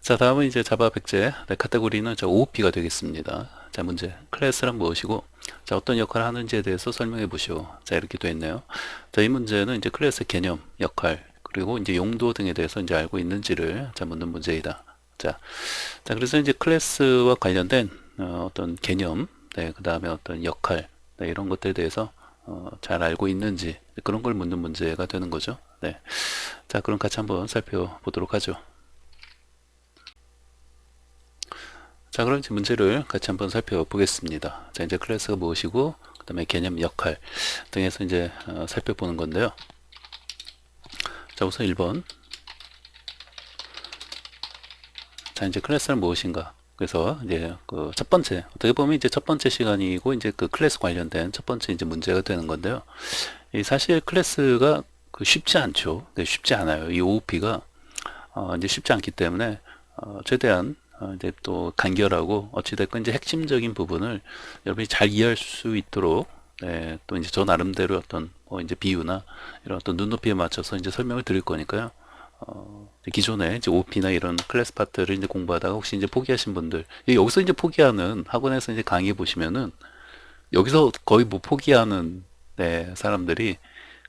자, 다음은 이제 자바 백제. 네, 카테고리는 저 OOP가 되겠습니다. 자, 문제. 클래스란 무엇이고, 자, 어떤 역할을 하는지에 대해서 설명해 보시오. 자, 이렇게 되어 있네요. 자, 이 문제는 이제 클래스 개념, 역할, 그리고 이제 용도 등에 대해서 이제 알고 있는지를 자, 묻는 문제이다. 자, 그래서 이제 클래스와 관련된 어떤 개념, 네, 그 다음에 어떤 역할, 네, 이런 것들에 대해서 잘 알고 있는지 그런 걸 묻는 문제가 되는 거죠. 네. 자, 그럼 같이 한번 살펴보도록 하죠. 자, 그럼 이제 문제를 같이 한번 살펴보겠습니다. 자, 이제 클래스가 무엇이고, 그 다음에 개념, 역할 등에서 이제 살펴보는 건데요. 자, 우선 1번. 자, 이제 클래스는 무엇인가? 그래서 이제 그 첫 번째, 어떻게 보면 이제 첫 번째 시간이고, 이제 그 클래스 관련된 첫 번째 이제 문제가 되는 건데요. 이 사실 클래스가 그 쉽지 않죠. 네, 쉽지 않아요. 이 OOP가 이제 쉽지 않기 때문에 최대한 이제 또 간결하고 어찌됐건 이제 핵심적인 부분을 여러분이 잘 이해할 수 있도록 네, 또 이제 저 나름대로 어떤 뭐 이제 비유나 이런 어떤 눈높이에 맞춰서 이제 설명을 드릴 거니까요. 이제 기존에 이제 OP나 이런 클래스 파트를 이제 공부하다가 혹시 이제 포기하신 분들 여기서 이제 포기하는 학원에서 이제 강의 보시면은 여기서 거의 뭐 포기하는 네, 사람들이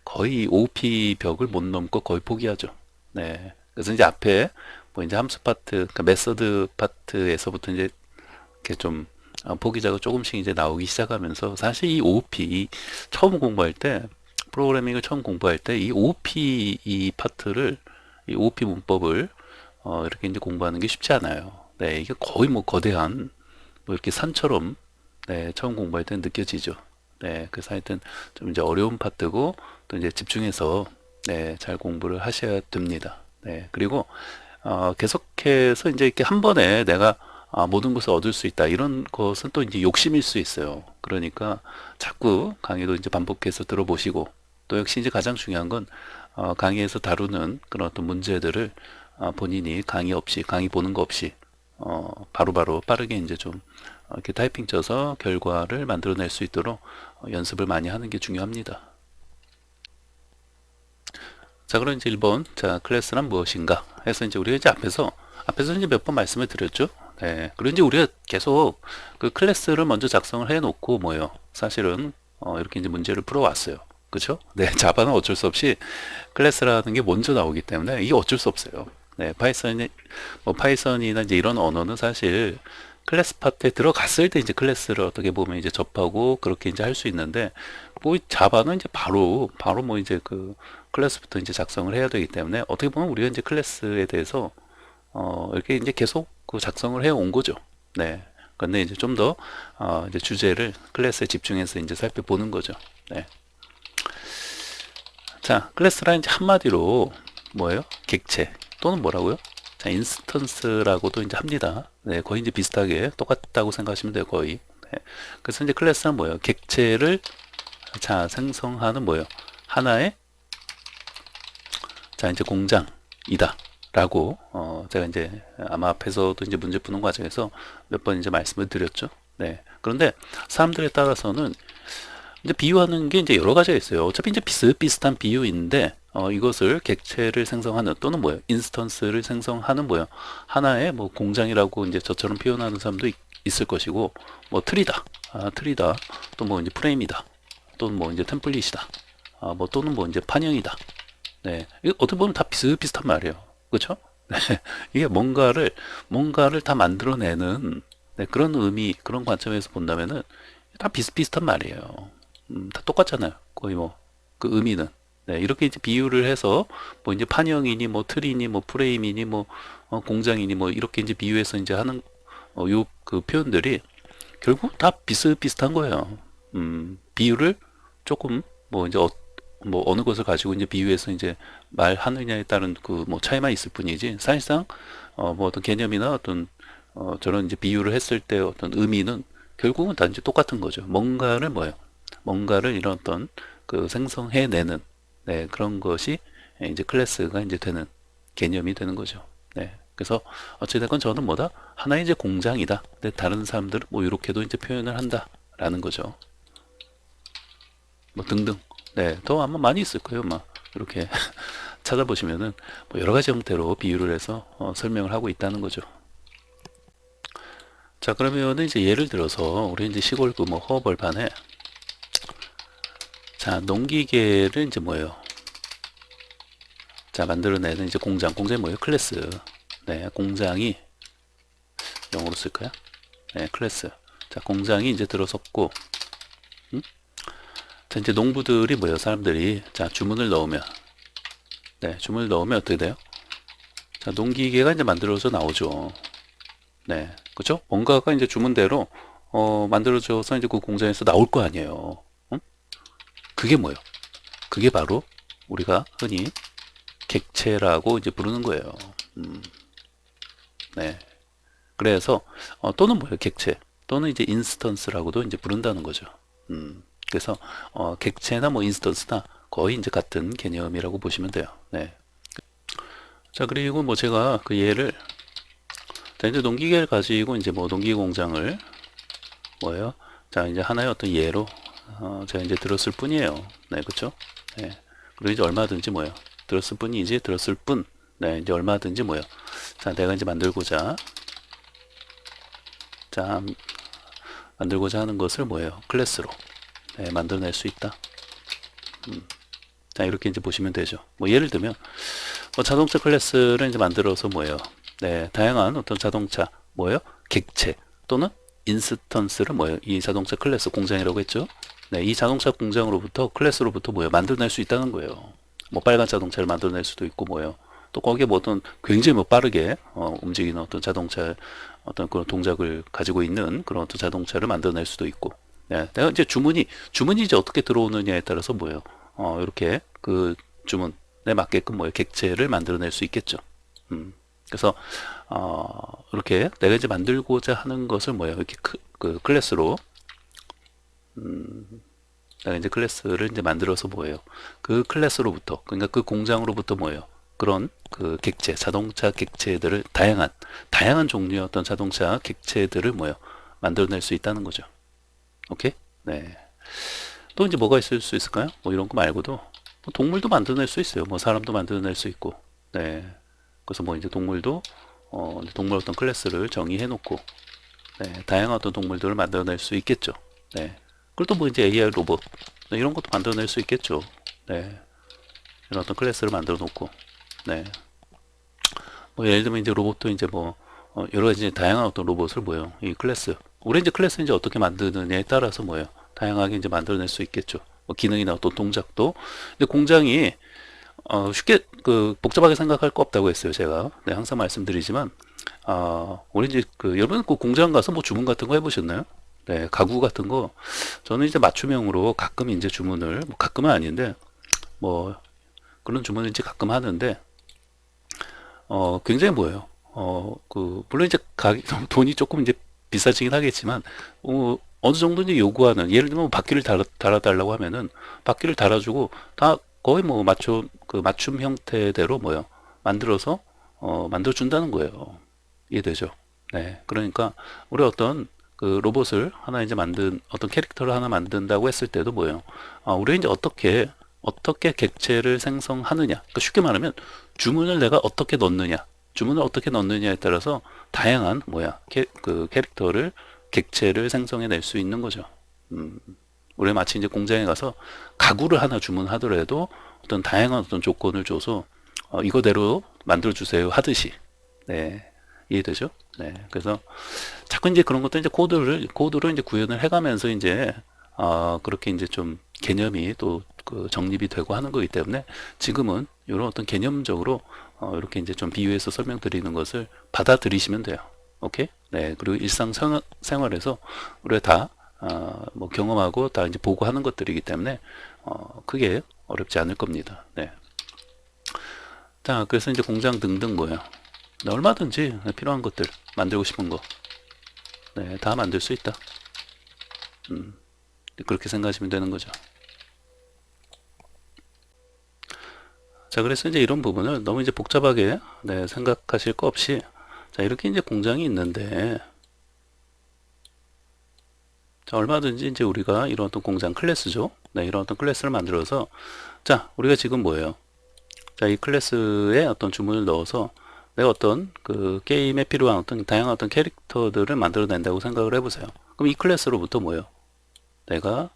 거의 OP 벽을 못 넘고 거의 포기하죠. 네. 그래서 이제 앞에 뭐 이제 함수 파트, 그러니까 메서드 파트에서부터 이제 이렇게 좀 포기자가 조금씩 이제 나오기 시작하면서 사실 이 OOP 처음 공부할 때 프로그래밍을 처음 공부할 때 이 OOP 이 파트를 이 OOP 문법을 이렇게 이제 공부하는 게 쉽지 않아요. 네, 이게 거의 뭐 거대한 뭐 이렇게 산처럼 네, 처음 공부할 때 느껴지죠. 네, 그래서 하여튼 좀 이제 어려운 파트고 또 이제 집중해서 네, 잘 공부를 하셔야 됩니다. 네, 그리고 계속해서 이제 이렇게 한 번에 내가 모든 것을 얻을 수 있다 이런 것은 또 이제 욕심일 수 있어요. 그러니까 자꾸 강의도 이제 반복해서 들어보시고 또 역시 이제 가장 중요한 건 강의에서 다루는 그런 어떤 문제들을 본인이 강의 없이 강의 보는 거 없이 바로바로 빠르게 이제 좀 이렇게 타이핑 쳐서 결과를 만들어낼 수 있도록 연습을 많이 하는 게 중요합니다. 자, 그럼 이제 1번. 자, 클래스란 무엇인가? 해서 이제 우리가 이제 앞에서 이제 몇 번 말씀을 드렸죠? 네. 그리고 이제 우리가 계속 그 클래스를 먼저 작성을 해 놓고 뭐예요? 사실은, 이렇게 이제 문제를 풀어왔어요. 그죠? 네. 자바는 어쩔 수 없이 클래스라는 게 먼저 나오기 때문에 이게 어쩔 수 없어요. 네. 파이썬이나 이제 이런 언어는 사실 클래스 파트에 들어갔을 때 이제 클래스를 어떻게 보면 이제 접하고 그렇게 이제 할 수 있는데 뭐 자바는 이제 바로 뭐 이제 그 클래스부터 이제 작성을 해야 되기 때문에 어떻게 보면 우리가 이제 클래스에 대해서 이렇게 이제 계속 그 작성을 해 온 거죠. 네. 근데 이제 좀 더 이제 주제를 클래스에 집중해서 이제 살펴보는 거죠. 네. 자, 클래스란 이제 한마디로 뭐예요? 객체 또는 뭐라고요? 자, 인스턴스라고도 이제 합니다. 네, 거의 이제 비슷하게 똑같다고 생각하시면 돼요, 거의. 네. 그래서 이제 클래스는 뭐예요? 객체를 자, 생성하는 뭐예요? 하나의 자, 이제 공장이다. 라고, 제가 이제 아마 앞에서도 이제 문제 푸는 과정에서 몇 번 이제 말씀을 드렸죠. 네. 그런데 사람들에 따라서는 이제 비유하는 게 이제 여러 가지가 있어요. 어차피 이제 비슷비슷한 비유인데, 이것을 객체를 생성하는 또는 뭐예요? 인스턴스를 생성하는 뭐예요? 하나의 뭐 공장이라고 이제 저처럼 표현하는 사람도 있을 것이고, 뭐 틀이다. 틀이다. 또 뭐 이제 프레임이다. 또는 뭐 이제 템플릿이다. 뭐 또는 뭐 이제 판형이다. 네. 이거 어떻게 보면 다 비슷비슷한 말이에요. 그렇죠? 네. 이게 뭔가를 다 만들어내는 네, 그런 의미, 그런 관점에서 본다면은 다 비슷비슷한 말이에요. 다 똑같잖아요. 거의 뭐 그 의미는. 네, 이렇게 이제 비유를 해서 뭐 이제 판형이니 뭐 틀이니 뭐 프레임이니 뭐 공장이니 뭐 이렇게 이제 비유해서 이제 하는 요 그 표현들이 결국 다 비슷비슷한 거예요. 비유를 조금 뭐 이제 뭐 어느 것을 가지고 이제 비유해서 이제 말하느냐에 따른 그 뭐 차이만 있을 뿐이지 사실상 뭐 어떤 개념이나 어떤 저런 이제 비유를 했을 때 어떤 의미는 결국은 다 이제 똑같은 거죠. 뭔가를 뭐예요? 뭔가를 이런 어떤 그 생성해내는 네, 그런 것이 이제 클래스가 이제 되는 개념이 되는 거죠. 네. 그래서 어찌됐건 저는 뭐다? 하나의 이제 공장이다. 근데 다른 사람들은 뭐 이렇게도 이제 표현을 한다라는 거죠. 뭐 등등. 네, 더 아마 많이 있을 거예요. 막 이렇게 찾아보시면은 뭐 여러 가지 형태로 비유를 해서 설명을 하고 있다는 거죠. 자, 그러면은 이제 예를 들어서 우리 이제 시골 그 뭐 허벌판에 자, 농기계를 이제 뭐예요? 자, 만들어내는 이제 공장이 뭐예요? 클래스. 네, 공장이 영어로 쓸까요? 네, 클래스. 자, 공장이 이제 들어섰고, 자, 이제 농부들이 뭐예요? 사람들이. 자, 주문을 넣으면. 네, 주문을 넣으면 어떻게 돼요? 자, 농기계가 이제 만들어져 나오죠. 네, 그죠? 뭔가가 이제 주문대로, 만들어져서 이제 그 공장에서 나올 거 아니에요. 응? 그게 뭐예요? 그게 바로 우리가 흔히 객체라고 이제 부르는 거예요. 네. 그래서, 또는 뭐예요? 객체. 또는 이제 인스턴스라고도 이제 부른다는 거죠. 그래서, 객체나 뭐 인스턴스나 거의 이제 같은 개념이라고 보시면 돼요. 네. 자, 그리고 뭐 제가 그 예를, 자, 이제 농기계를 가지고 이제 뭐 농기 공장을 뭐예요? 자, 이제 하나의 어떤 예로, 제가 이제 들었을 뿐이에요. 네, 그쵸? 네. 그리고 이제 얼마든지 뭐예요? 들었을 뿐이지, 들었을 뿐. 네, 이제 얼마든지 뭐예요? 자, 내가 이제 자, 만들고자 하는 것을 뭐예요? 클래스로. 네, 만들어낼 수 있다. 자, 이렇게 이제 보시면 되죠. 뭐 예를 들면 뭐 자동차 클래스를 이제 만들어서 뭐예요? 네, 다양한 어떤 자동차 뭐예요? 객체 또는 인스턴스를 뭐예요? 이 자동차 클래스 공장이라고 했죠. 네, 이 자동차 공장으로부터 클래스로부터 뭐예요? 만들어낼 수 있다는 거예요. 뭐 빨간 자동차를 만들어낼 수도 있고 뭐예요? 또 거기에 뭐 어떤 굉장히 뭐 빠르게 움직이는 어떤 자동차 어떤 그런 동작을 가지고 있는 그런 어떤 자동차를 만들어낼 수도 있고. 네, 내가 이제 주문이 이제 어떻게 들어오느냐에 따라서 뭐예요? 이렇게 그 주문에 맞게끔 뭐예요? 객체를 만들어낼 수 있겠죠. 그래서 이렇게 내가 이제 만들고자 하는 것을 뭐예요? 이렇게 그 클래스로 내가 이제 클래스를 이제 만들어서 뭐예요? 그 클래스로부터 그러니까 그 공장으로부터 뭐예요? 그런 그 객체, 자동차 객체들을 다양한 종류의 어떤 자동차 객체들을 뭐예요? 만들어낼 수 있다는 거죠. 오케이? 네. 또 이제 뭐가 있을 수 있을까요? 뭐 이런 거 말고도 뭐 동물도 만들어낼 수 있어요. 뭐 사람도 만들어낼 수 있고. 네. 그래서 뭐 이제 동물도 이제 동물 어떤 클래스를 정의해 놓고 네, 다양한 어떤 동물들을 만들어낼 수 있겠죠. 네. 그리고 또 뭐 이제 AI 로봇 네, 이런 것도 만들어낼 수 있겠죠. 네. 이런 어떤 클래스를 만들어 놓고 네. 뭐 예를 들면 이제 로봇도 이제 뭐 여러 가지 다양한 어떤 로봇을 뭐예요? 이 클래스 우리 이제 클래스 이제 어떻게 만드느냐에 따라서 뭐예요? 다양하게 이제 만들어낼 수 있겠죠. 뭐 기능이나 어떤 동작도 근데 공장이 쉽게 그 복잡하게 생각할 거 없다고 했어요. 제가 네, 항상 말씀드리지만 우리 이제 그 여러분 그 공장 가서 뭐 주문 같은 거 해보셨나요? 네, 가구 같은 거 저는 이제 맞춤형으로 가끔 이제 주문을 뭐 가끔은 아닌데 뭐 그런 주문을 이제 가끔 하는데 굉장히 뭐예요? 그 물론 이제 가격 돈이 조금 이제 비싸지긴 하겠지만 어느 정도 이제 요구하는 예를 들면 뭐 바퀴를 달아달라고 하면은 바퀴를 달아주고 다 거의 뭐 맞춤 형태대로 뭐요 만들어서 만들어 준다는 거예요. 이해되죠? 네, 그러니까 우리 어떤 그 로봇을 하나 이제 어떤 캐릭터를 하나 만든다고 했을 때도 뭐예요? 우리 이제 어떻게 객체를 생성하느냐. 그러니까 쉽게 말하면 주문을 내가 어떻게 넣느냐. 주문을 어떻게 넣느냐에 따라서 다양한 그 캐릭터를 객체를 생성해낼 수 있는 거죠. 우리 마치 이제 공장에 가서 가구를 하나 주문하더라도 어떤 다양한 어떤 조건을 줘서 이거대로 만들어 주세요 하듯이 네 이해되죠? 네 그래서 자꾸 이제 그런 것도 이제 코드로 이제 구현을 해가면서 이제 그렇게 이제 좀 개념이 또 그 정립이 되고 하는 거기 때문에 지금은 이런 어떤 개념적으로 이렇게 이제 좀 비유해서 설명드리는 것을 받아들이시면 돼요. 오케이? 네 그리고 일상생활에서 우리가 다 뭐 경험하고 다 이제 보고 하는 것들이기 때문에 크게 어렵지 않을 겁니다. 네. 자, 그래서 이제 공장 등등 뭐예요? 네, 얼마든지 필요한 것들 만들고 싶은 거, 네, 다 만들 수 있다. 그렇게 생각하시면 되는 거죠. 자, 그래서 이제 이런 부분을 너무 이제 복잡하게 네, 생각하실 거 없이 자, 이렇게 이제 공장이 있는데 자, 얼마든지 이제 우리가 이런 어떤 공장 클래스죠. 네, 이런 어떤 클래스를 만들어서 자, 우리가 지금 뭐예요? 자, 이 클래스에 어떤 주문을 넣어서 내가 어떤 그 게임에 필요한 어떤 다양한 어떤 캐릭터들을 만들어낸다고 생각을 해보세요. 그럼 이 클래스로부터 뭐예요? 내가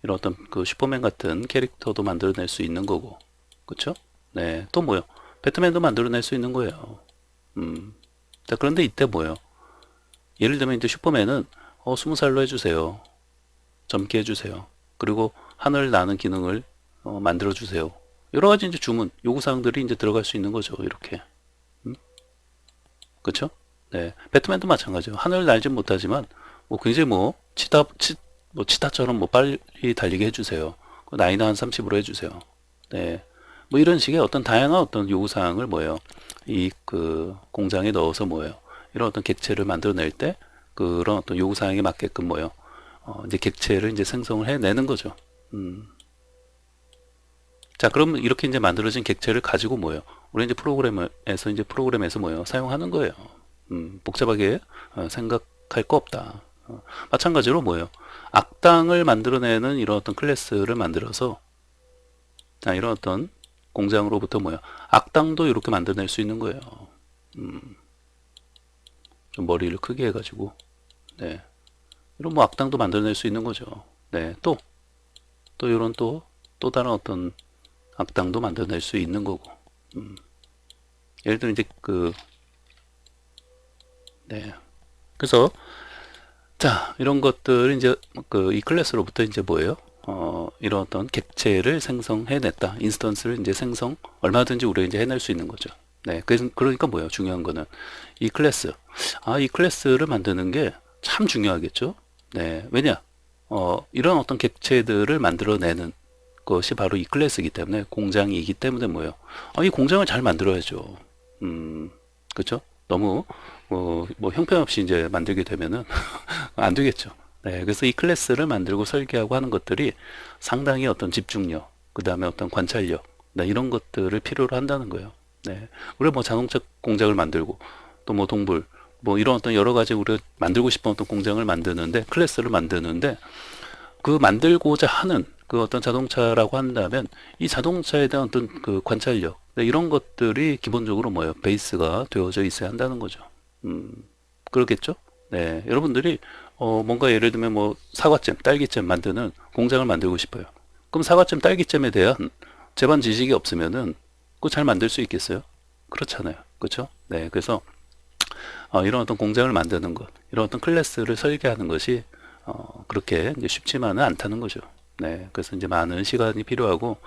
이런 어떤 그 슈퍼맨 같은 캐릭터도 만들어낼 수 있는 거고, 그쵸? 네, 또 뭐요? 배트맨도 만들어낼 수 있는 거예요. 자, 그런데 이때 뭐예요? 예를 들면 이제 슈퍼맨은 20살로 해주세요. 젊게 해주세요. 그리고 하늘 나는 기능을 만들어주세요. 여러 가지 이제 주문, 요구사항들이 이제 들어갈 수 있는 거죠. 이렇게. 그쵸? 네. 배트맨도 마찬가지예요. 하늘 날진 못하지만, 뭐 굉장히 뭐, 치타처럼 뭐 빨리 달리게 해주세요. 나이는 한 30으로 해주세요. 네. 뭐 이런 식의 어떤 다양한 어떤 요구사항을 뭐예요? 이 그 공장에 넣어서 뭐예요? 이런 어떤 객체를 만들어낼 때 그런 어떤 요구사항에 맞게끔 뭐예요? 이제 객체를 이제 생성을 해내는 거죠. 자, 그럼 이렇게 이제 만들어진 객체를 가지고 뭐예요? 우리 이제 프로그램에서 뭐예요? 사용하는 거예요. 복잡하게 생각할 거 없다. 마찬가지로 뭐예요? 악당을 만들어내는 이런 어떤 클래스를 만들어서 자, 이런 어떤 공장으로부터 뭐예요? 악당도 이렇게 만들어낼 수 있는 거예요. 좀 머리를 크게 해가지고 네. 이런 뭐 악당도 만들어낼 수 있는 거죠. 네. 또 이런 또 다른 어떤 악당도 만들어낼 수 있는 거고. 예를 들어 이제 네. 그래서 자, 이런 것들 이제 이 클래스로부터 이제 뭐예요? 이런 어떤 객체를 생성해냈다. 인스턴스를 이제 얼마든지 우리가 이제 해낼 수 있는 거죠. 네. 그러니까 뭐예요? 중요한 거는 이 클래스. 이 클래스를 만드는 게 참 중요하겠죠? 네. 왜냐? 이런 어떤 객체들을 만들어내는 것이 바로 이 클래스이기 때문에 공장이기 때문에 뭐예요? 이 공장을 잘 만들어야죠. 그렇죠? 너무 뭐 형편없이 이제 만들게 되면은 안 되겠죠. 네, 그래서 이 클래스를 만들고 설계하고 하는 것들이 상당히 어떤 집중력, 그 다음에 어떤 관찰력, 네, 이런 것들을 필요로 한다는 거예요. 네, 우리가 뭐 자동차 공장을 만들고 또 뭐 동물, 뭐 이런 어떤 여러 가지 우리가 만들고 싶은 어떤 공장을 만드는데 클래스를 만드는데 그 만들고자 하는 그 어떤 자동차라고 한다면 이 자동차에 대한 어떤 그 관찰력, 네, 이런 것들이 기본적으로 뭐예요? 베이스가 되어져 있어야 한다는 거죠. 그렇겠죠? 네, 여러분들이 뭔가 예를 들면 뭐 사과잼, 딸기잼 만드는 공장을 만들고 싶어요. 그럼 사과잼, 딸기잼에 대한 제반 지식이 없으면은 그거 잘 만들 수 있겠어요? 그렇잖아요. 그렇죠? 네, 그래서 이런 어떤 공장을 만드는 것, 이런 어떤 클래스를 설계하는 것이 그렇게 이제 쉽지만은 않다는 거죠. 네, 그래서 이제 많은 시간이 필요하고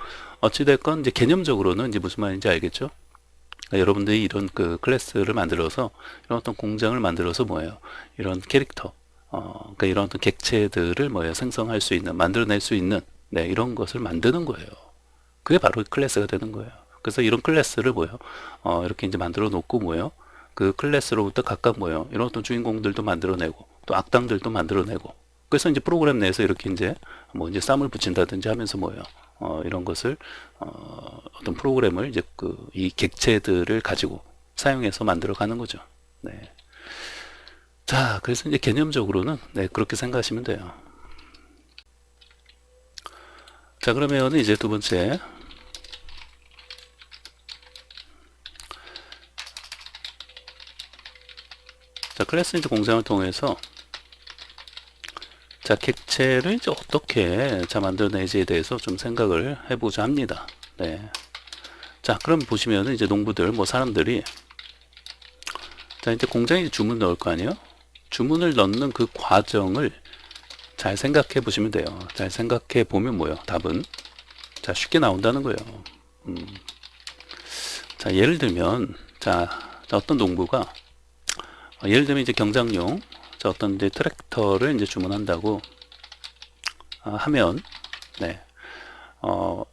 어찌됐건 이제 개념적으로는 이제 무슨 말인지 알겠죠? 그러니까 여러분들이 이런 그 클래스를 만들어서 이런 어떤 공장을 만들어서 뭐예요? 이런 캐릭터, 그러니까 이런 어떤 객체들을 뭐예요? 생성할 수 있는, 만들어낼 수 있는, 네, 이런 것을 만드는 거예요. 그게 바로 클래스가 되는 거예요. 그래서 이런 클래스를 뭐예요? 이렇게 이제 만들어 놓고 뭐예요? 그 클래스로부터 각각 뭐예요? 이런 어떤 주인공들도 만들어내고 또 악당들도 만들어내고 그래서 이제 프로그램 내에서 이렇게 이제 뭐 이제 쌈을 붙인다든지 하면서 뭐예요? 이런 것을 어떤 프로그램을 이제 이 객체들을 가지고 사용해서 만들어 가는 거죠. 네. 자, 그래서 이제 개념적으로는 네, 그렇게 생각하시면 돼요. 자, 그러면 이제 두 번째. 자, 클래스 이제 공장을 통해서 자, 객체를 이제 어떻게 만들어내지에 대해서 좀 생각을 해보자 합니다. 네. 자, 그럼 보시면은 이제 농부들, 뭐 사람들이 자, 이제 공장에 주문 넣을 거 아니에요? 주문을 넣는 그 과정을 잘 생각해 보시면 돼요. 잘 생각해 보면 뭐예요? 답은 자, 쉽게 나온다는 거예요. 자, 예를 들면 자, 어떤 농부가 예를 들면 이제 경작용 자, 어떤 이제 트랙터를 이제 주문한다고 하면 네.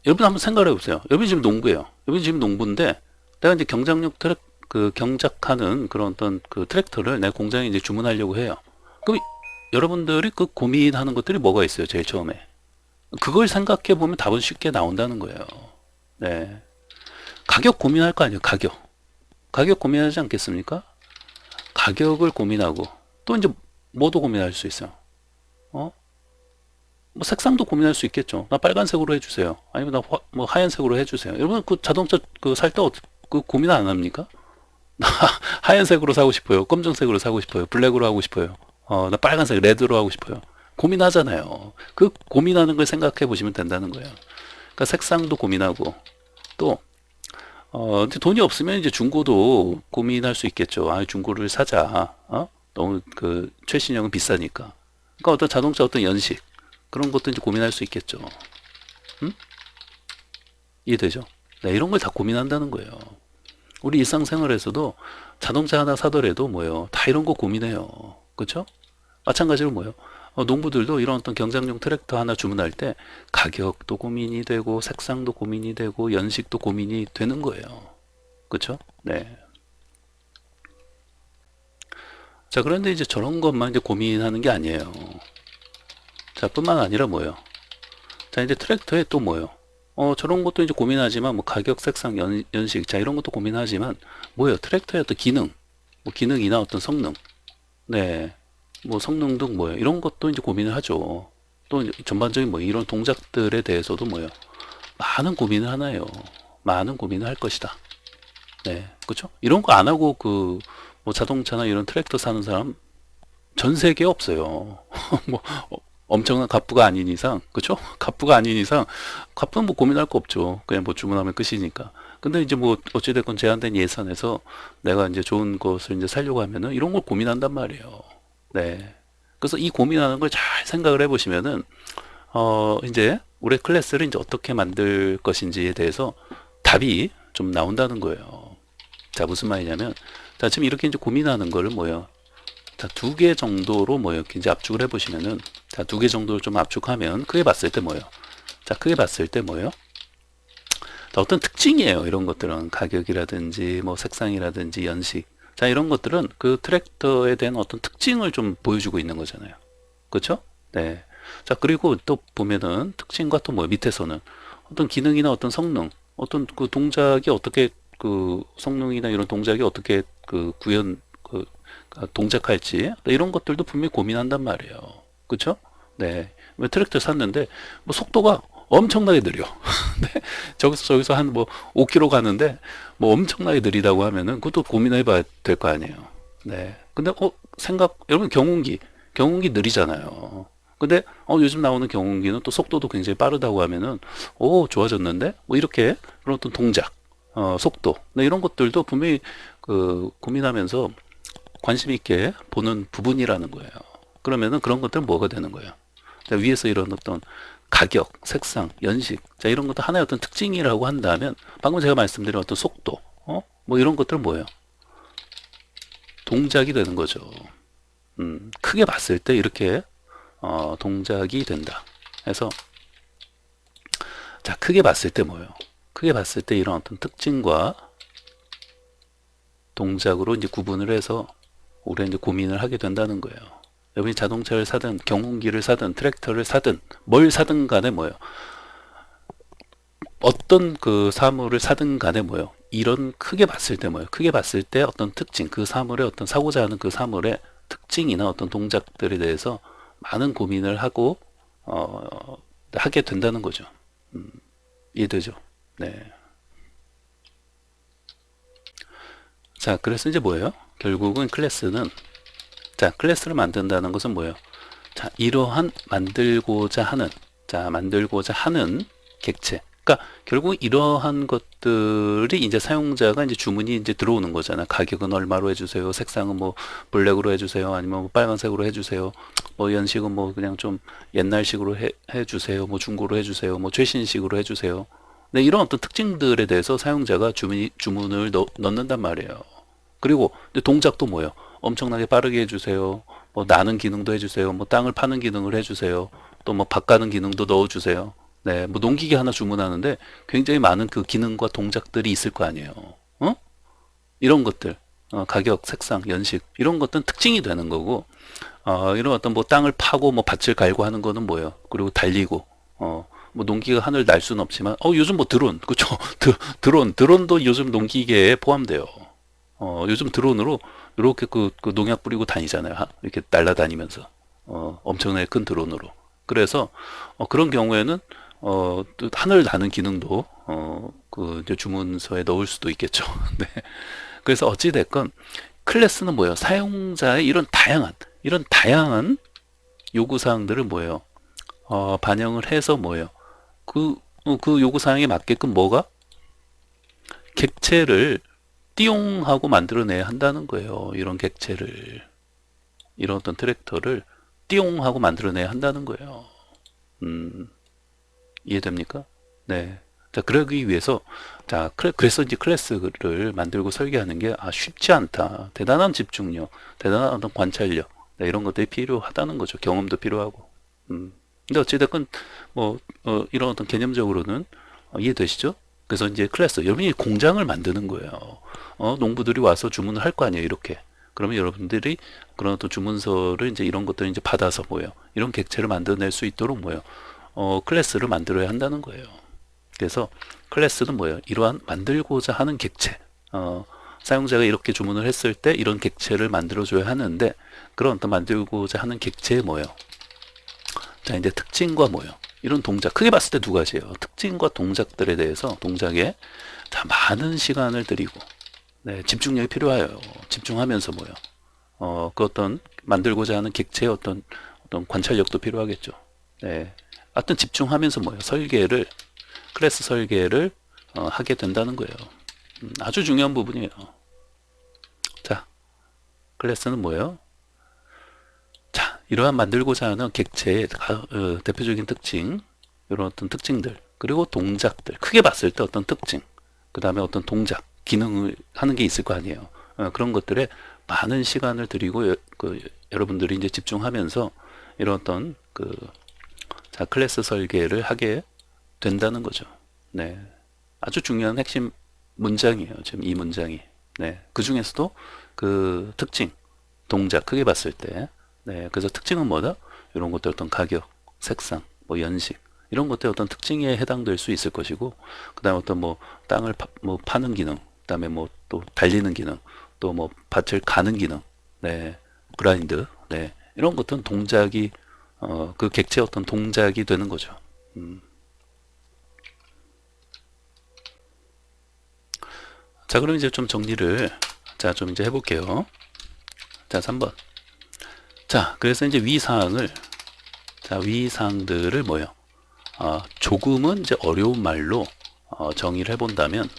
여러분 한번 생각을 해보세요. 여러분이 지금 농부예요. 여러분이 지금 농부인데 내가 이제 경작하는 그런 어떤 그 트랙터를 내 공장에 이제 주문하려고 해요. 그럼 여러분들이 그 고민하는 것들이 뭐가 있어요? 제일 처음에 그걸 생각해 보면 답은 쉽게 나온다는 거예요. 네. 가격 고민할 거 아니에요. 가격 고민하지 않겠습니까? 가격을 고민하고 또 이제 뭐도 고민할 수 있어요. 어? 뭐 색상도 고민할 수 있겠죠. 나 빨간색으로 해주세요. 아니면 나 뭐 하얀색으로 해주세요. 여러분 그 자동차 그 살 때 그 고민 안 합니까? 나 하얀색으로 사고 싶어요. 검정색으로 사고 싶어요. 블랙으로 하고 싶어요. 나 빨간색, 레드로 하고 싶어요. 고민하잖아요. 그 고민하는 걸 생각해 보시면 된다는 거예요. 그러니까 색상도 고민하고 또 근데 돈이 없으면 이제 중고도 고민할 수 있겠죠. 아, 중고를 사자. 너무 그 최신형은 비싸니까. 그러니까 어떤 자동차 어떤 연식 그런 것도 이제 고민할 수 있겠죠. 음? 이해되죠? 네, 이런 걸 다 고민한다는 거예요. 우리 일상생활에서도 자동차 하나 사더라도 뭐예요? 다 이런 거 고민해요. 그렇죠? 마찬가지로 뭐예요? 농부들도 이런 어떤 경작용 트랙터 하나 주문할 때 가격도 고민이 되고 색상도 고민이 되고 연식도 고민이 되는 거예요. 그렇죠? 네. 자, 그런데 이제 저런 것만 이제 고민하는 게 아니에요. 자, 뿐만 아니라 뭐예요? 자, 이제 트랙터에 또 뭐예요? 저런 것도 이제 고민하지만 뭐 가격, 색상, 연식, 자, 이런 것도 고민하지만 뭐예요? 트랙터의 어떤 기능, 뭐 기능이나 어떤 성능, 네, 뭐 성능 등 뭐예요? 이런 것도 이제 고민을 하죠. 또 이제 전반적인 뭐 이런 동작들에 대해서도 뭐예요? 많은 고민을 하나요. 많은 고민을 할 것이다. 네, 그렇죠? 이런 거 안 하고 그 뭐 자동차나 이런 트랙터 사는 사람 전 세계에 없어요. 뭐 엄청난 갑부가 아닌 이상, 그렇죠? 갑부가 아닌 이상, 갑부는 뭐 고민할 거 없죠. 그냥 뭐 주문하면 끝이니까. 근데 이제 뭐 어찌됐건 제한된 예산에서 내가 이제 좋은 것을 이제 살려고 하면은 이런 걸 고민한단 말이에요. 네. 그래서 이 고민하는 걸 잘 생각을 해보시면은 이제 올해 클래스를 이제 어떻게 만들 것인지에 대해서 답이 좀 나온다는 거예요. 자, 무슨 말이냐면, 자, 지금 이렇게 이제 고민하는 거를 뭐예요? 자, 두 개 정도로 뭐예요? 이제 압축을 해보시면은, 자, 두 개 정도를 좀 압축하면, 크게 봤을 때 뭐예요? 자, 크게 봤을 때 뭐예요? 자, 어떤 특징이에요. 이런 것들은 가격이라든지, 뭐 색상이라든지, 연식. 자, 이런 것들은 그 트랙터에 대한 어떤 특징을 좀 보여주고 있는 거잖아요. 그렇죠? 네. 자, 그리고 또 보면은 특징과 또 뭐 밑에서는 어떤 기능이나 어떤 성능, 어떤 그 동작이 어떻게 그 성능이나 이런 동작이 어떻게 그 구현 그 동작할지 이런 것들도 분명히 고민한단 말이에요. 그렇죠? 네. 왜 트랙터 샀는데 뭐 속도가 엄청나게 느려. 네. 저기서 한 뭐 5km 가는데 뭐 엄청나게 느리다고 하면은 그것도 고민해 봐야 될 거 아니에요. 네. 근데 여러분 경운기 느리잖아요. 근데 요즘 나오는 경운기는 또 속도도 굉장히 빠르다고 하면은 좋아졌는데 뭐 이렇게 그런 어떤 동작, 속도, 네, 이런 것들도 분명히 그 고민하면서 관심 있게 보는 부분이라는 거예요. 그러면은 그런 것들은 뭐가 되는 거예요? 자, 위에서 이런 어떤 가격, 색상, 연식, 자, 이런 것도 하나의 어떤 특징이라고 한다면 방금 제가 말씀드린 어떤 속도, 뭐 이런 것들은 뭐예요? 동작이 되는 거죠. 크게 봤을 때 이렇게 동작이 된다. 그래서 자, 크게 봤을 때 뭐예요? 크게 봤을 때 이런 어떤 특징과 동작으로 이제 구분을 해서 우리가 이제 고민을 하게 된다는 거예요. 여러분이 자동차를 사든 경운기를 사든 트랙터를 사든 뭘 사든 간에 뭐예요? 어떤 그 사물을 사든 간에 뭐예요? 이런 크게 봤을 때 뭐예요? 크게 봤을 때 어떤 특징, 그 사물의 어떤 사고자 하는 그 사물의 특징이나 어떤 동작들에 대해서 많은 고민을 하고 하게 된다는 거죠. 이해되죠? 네. 자, 그래서 이제 뭐예요? 결국은 클래스를 만든다는 것은 뭐예요? 자, 이러한 만들고자 하는 객체. 그러니까 결국 이러한 것들이 이제 사용자가 이제 주문이 이제 들어오는 거잖아. 가격은 얼마로 해주세요. 색상은 뭐 블랙으로 해주세요. 아니면 뭐 빨간색으로 해주세요. 뭐 연식은 뭐 그냥 좀 옛날식으로 해주세요. 뭐 중고로 해주세요. 뭐 최신식으로 해주세요. 네, 이런 어떤 특징들에 대해서 사용자가 주문을 넣는단 말이에요. 그리고 동작도 뭐예요? 엄청나게 빠르게 해주세요. 뭐 나는 기능도 해주세요. 뭐 땅을 파는 기능을 해주세요. 또 뭐 밭 가는 기능도 넣어주세요. 네, 뭐 농기계 하나 주문하는데 굉장히 많은 그 기능과 동작들이 있을 거 아니에요. 이런 것들, 가격, 색상, 연식 이런 것들은 특징이 되는 거고, 이런 어떤 뭐 땅을 파고 뭐 밭을 갈고 하는 거는 뭐예요? 그리고 달리고, 뭐 농기가 하늘 날 수는 없지만, 요즘 뭐 드론, 그쵸? 드론도 요즘 농기계에 포함돼요. 요즘 드론으로 이렇게 그 농약 뿌리고 다니잖아요. 이렇게 날아다니면서. 엄청나게 큰 드론으로. 그래서 그런 경우에는 또 하늘 나는 기능도 그 이제 주문서에 넣을 수도 있겠죠. 네. 그래서 어찌 됐건 클래스는 뭐예요? 사용자의 이런 다양한 요구 사항들을 뭐예요? 반영을 해서 뭐예요? 그 요구 사항에 맞게끔 뭐가 객체를 띠용하고 만들어내야 한다는 거예요. 이런 객체를, 이런 어떤 트랙터를 띠용하고 만들어내야 한다는 거예요. 이해됩니까? 네. 자, 그러기 위해서, 자, 그래서 이제 클래스를 만들고 설계하는 게 쉽지 않다. 대단한 집중력, 대단한 어떤 관찰력, 네, 이런 것들이 필요하다는 거죠. 경험도 필요하고. 근데 어찌됐건, 뭐, 이런 어떤 개념적으로는 이해되시죠? 그래서 이제 클래스, 여러분이 공장을 만드는 거예요. 농부들이 와서 주문을 할 거 아니에요, 이렇게. 그러면 여러분들이 그런 어떤 주문서를 이제 이런 것들을 이제 받아서 뭐예요? 이런 객체를 만들어낼 수 있도록 뭐예요? 클래스를 만들어야 한다는 거예요. 그래서 클래스는 뭐예요? 이러한 만들고자 하는 객체. 사용자가 이렇게 주문을 했을 때 이런 객체를 만들어줘야 하는데 그런 어떤 만들고자 하는 객체의 뭐예요? 자, 이제 특징과 뭐예요? 이런 동작. 크게 봤을 때 두 가지예요. 특징과 동작들에 대해서 동작에 자, 많은 시간을 들이고 네, 집중력이 필요해요. 집중하면서 뭐예요? 그 어떤 만들고자 하는 객체의 어떤 관찰력도 필요하겠죠. 네. 하여튼 집중하면서 뭐예요? 클래스 설계를 하게 된다는 거예요. 아주 중요한 부분이에요. 자, 클래스는 뭐예요? 자, 이러한 만들고자 하는 객체의 대표적인 특징, 이런 어떤 특징들, 그리고 동작들, 크게 봤을 때 어떤 특징, 그 다음에 어떤 동작, 기능을 하는 게 있을 거 아니에요. 그런 것들에 많은 시간을 들이고 여러분들이 이제 집중하면서 이런 어떤 자, 클래스 설계를 하게 된다는 거죠. 네. 아주 중요한 핵심 문장이에요. 지금 이 문장이. 네. 그 중에서도 그 특징, 동작, 크게 봤을 때. 네. 그래서 특징은 뭐다? 이런 것들 어떤 가격, 색상, 뭐 연식, 이런 것들 어떤 특징에 해당될 수 있을 것이고, 그 다음에 어떤 뭐 땅을 뭐 파는 기능, 그 다음에 뭐 또 달리는 기능, 또 뭐 밭을 가는 기능, 네. 그라인드, 네. 이런 것들은 동작이, 그 객체 어떤 동작이 되는 거죠. 자, 그럼 이제 좀 정리를, 자, 좀 이제 해볼게요. 자, 3번. 자, 그래서 이제 위사항들을 뭐예요? 조금은 이제 어려운 말로 정의를 해본다면,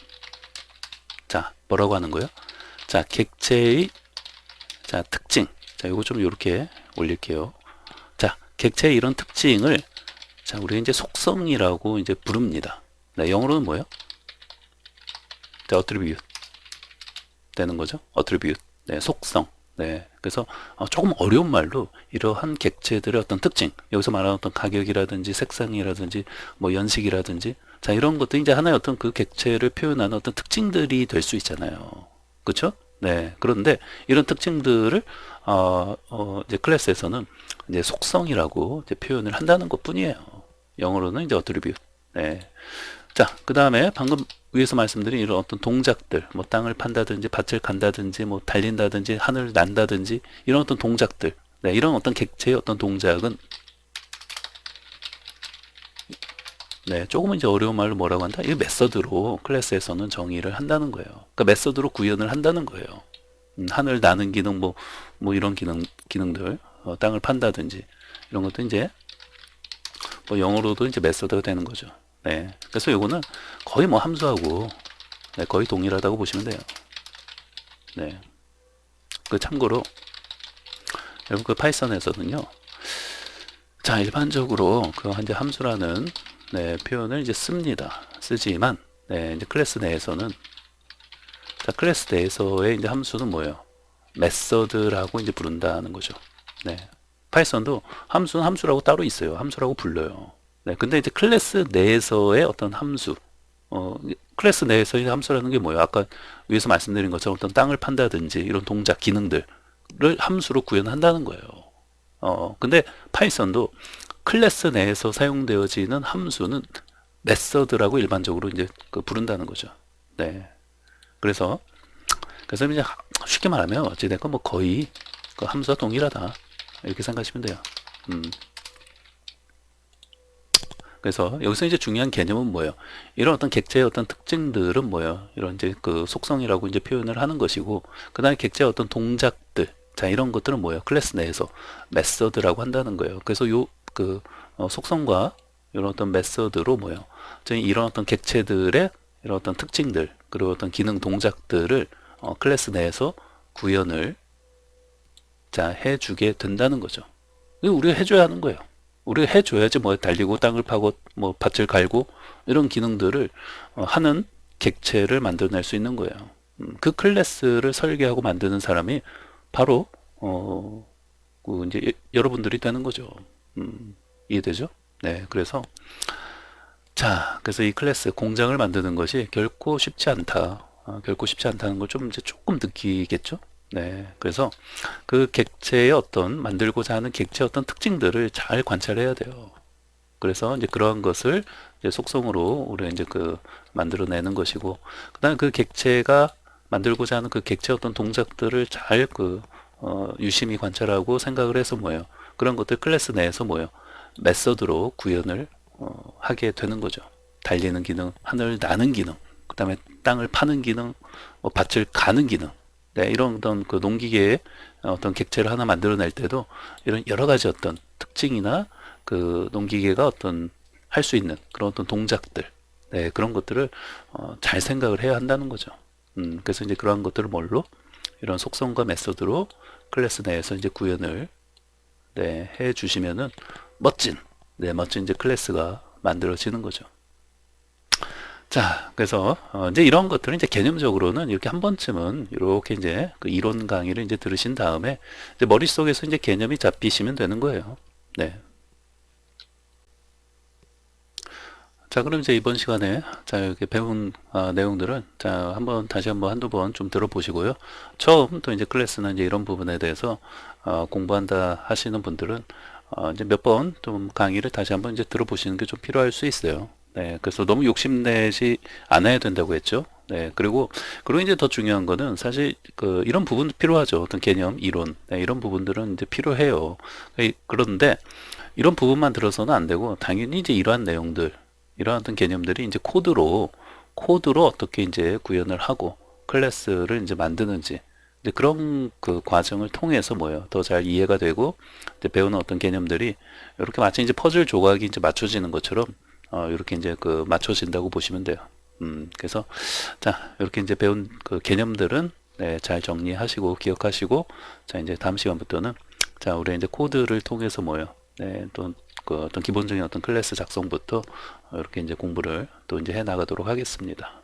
자, 뭐라고 하는 거예요? 자, 객체의, 자, 특징. 자, 요거 좀 이렇게 올릴게요. 자, 객체의 이런 특징을, 자, 우리가 이제 속성이라고 이제 부릅니다. 네, 영어로는 뭐예요? 자, attribute 되는 거죠. attribute. 네, 속성. 네, 그래서 조금 어려운 말로 이러한 객체들의 어떤 특징, 여기서 말하는 어떤 가격이라든지 색상이라든지 뭐 연식이라든지, 자, 이런 것도 이제 하나의 어떤 그 객체를 표현하는 어떤 특징들이 될 수 있잖아요. 그렇죠? 네, 그런데 이런 특징들을 이제 클래스에서는 이제 속성이라고 이제 표현을 한다는 것뿐이에요. 영어로는 이제 attribute. 네. 자, 그 다음에 방금 위에서 말씀드린 이런 어떤 동작들, 뭐 땅을 판다든지 밭을 간다든지 뭐 달린다든지 하늘을 난다든지 이런 어떤 동작들, 네, 이런 어떤 객체의 어떤 동작은 네, 조금은 이제 어려운 말로 뭐라고 한다? 이 메서드로 클래스에서는 정의를 한다는 거예요. 그러니까 메서드로 구현을 한다는 거예요. 하늘 나는 기능, 뭐 이런 기능들, 땅을 판다든지 이런 것도 이제 뭐 영어로도 이제 메서드가 되는 거죠. 네. 그래서 요거는 거의 뭐 함수하고 네, 거의 동일하다고 보시면 돼요. 네. 그 참고로 여러분 그 파이썬에서는요. 자, 일반적으로 그 이제 함수라는 네, 표현을 이제 쓰지만 네, 이제 클래스 내에서는 자, 클래스 내에서의 이제 함수는 뭐예요? 메서드라고 이제 부른다는 거죠. 네. 파이썬도 함수는 함수라고 따로 있어요. 함수라고 불러요. 네, 근데 이제 클래스 내에서의 어떤 함수, 클래스 내에서의 함수라는 게 뭐예요? 아까 위에서 말씀드린 것처럼 어떤 땅을 판다든지 이런 동작, 기능들을 함수로 구현한다는 거예요. 근데 파이썬도 클래스 내에서 사용되어지는 함수는 메서드라고 일반적으로 이제 부른다는 거죠. 네. 그래서 이제 쉽게 말하면 어찌됐건 뭐 거의 그 함수와 동일하다. 이렇게 생각하시면 돼요. 그래서 여기서 이제 중요한 개념은 뭐예요? 이런 어떤 객체의 어떤 특징들은 뭐예요? 이런 이제 그 속성이라고 이제 표현을 하는 것이고, 그 다음에 객체의 어떤 동작들, 자, 이런 것들은 뭐예요? 클래스 내에서 메서드라고 한다는 거예요. 그래서 속성과 이런 어떤 메서드로 뭐예요? 저희 이런 어떤 객체들의 이런 어떤 특징들, 그리고 어떤 기능 동작들을 클래스 내에서 구현을 자, 해주게 된다는 거죠. 이거 우리가 해줘야 하는 거예요. 우리가 해줘야지 뭐 달리고 땅을 파고 뭐 밭을 갈고 이런 기능들을 하는 객체를 만들어낼 수 있는 거예요. 그 클래스를 설계하고 만드는 사람이 바로 그 이제 여러분들이 되는 거죠. 이해되죠? 네, 그래서 이 클래스 공장을 만드는 것이 결코 쉽지 않다. 결코 쉽지 않다는 걸 좀 이제 조금 느끼겠죠? 네, 그래서 그 객체의 어떤 만들고자 하는 객체의 어떤 특징들을 잘 관찰해야 돼요. 그래서 이제 그러한 것을 이제 속성으로 우리가 이제 그 만들어내는 것이고, 그다음에 그 객체가 만들고자 하는 그 객체 어떤 동작들을 잘 유심히 관찰하고 생각을 해서 뭐예요? 그런 것들 클래스 내에서 뭐예요? 메서드로 구현을 하게 되는 거죠. 달리는 기능, 하늘 나는 기능, 그다음에 땅을 파는 기능, 밭을 가는 기능. 네, 이런 어떤 그 농기계의 어떤 객체를 하나 만들어낼 때도 이런 여러 가지 어떤 특징이나 그 농기계가 어떤 할 수 있는 그런 어떤 동작들, 네, 그런 것들을 잘 생각을 해야 한다는 거죠. 그래서 이제 그러한 것들을 뭘로 이런 속성과 메소드로 클래스 내에서 이제 구현을 네, 해 주시면은 멋진 이제 클래스가 만들어지는 거죠. 자, 그래서 이제 이런 것들은 이제 개념적으로는 이렇게 한 번쯤은 이렇게 이제 그 이론 강의를 이제 들으신 다음에 이제 머릿속에서 이제 개념이 잡히시면 되는 거예요. 네. 자, 그럼 이제 이번 시간에 자, 이렇게 배운 내용들은 자, 다시 한번 한두 번 좀 들어보시고요. 처음 또 이제 클래스나 이제 이런 부분에 대해서 공부한다 하시는 분들은 이제 몇 번 좀 강의를 다시 한번 이제 들어보시는 게 좀 필요할 수 있어요. 네, 그래서 너무 욕심내지 않아야 된다고 했죠. 네, 그리고 이제 더 중요한 거는 사실 이런 부분도 필요하죠. 어떤 개념, 이론, 네, 이런 부분들은 이제 필요해요. 그런데 이런 부분만 들어서는 안 되고 당연히 이제 이러한 내용들, 이러한 어떤 개념들이 이제 코드로 어떻게 이제 구현을 하고 클래스를 이제 만드는지 이제 그런 그 과정을 통해서 뭐예요? 더 잘 이해가 되고 이제 배우는 어떤 개념들이 이렇게 마치 이제 퍼즐 조각이 이제 맞춰지는 것처럼 이렇게 이제 맞춰진다고 보시면 돼요. 그래서 자, 이렇게 이제 배운 그 개념들은 네, 잘 정리하시고 기억하시고 자, 이제 다음 시간부터는 자, 우리 이제 코드를 통해서 뭐예요? 네, 또 그 어떤 기본적인 어떤 클래스 작성부터 이렇게 이제 공부를 또 이제 해 나가도록 하겠습니다.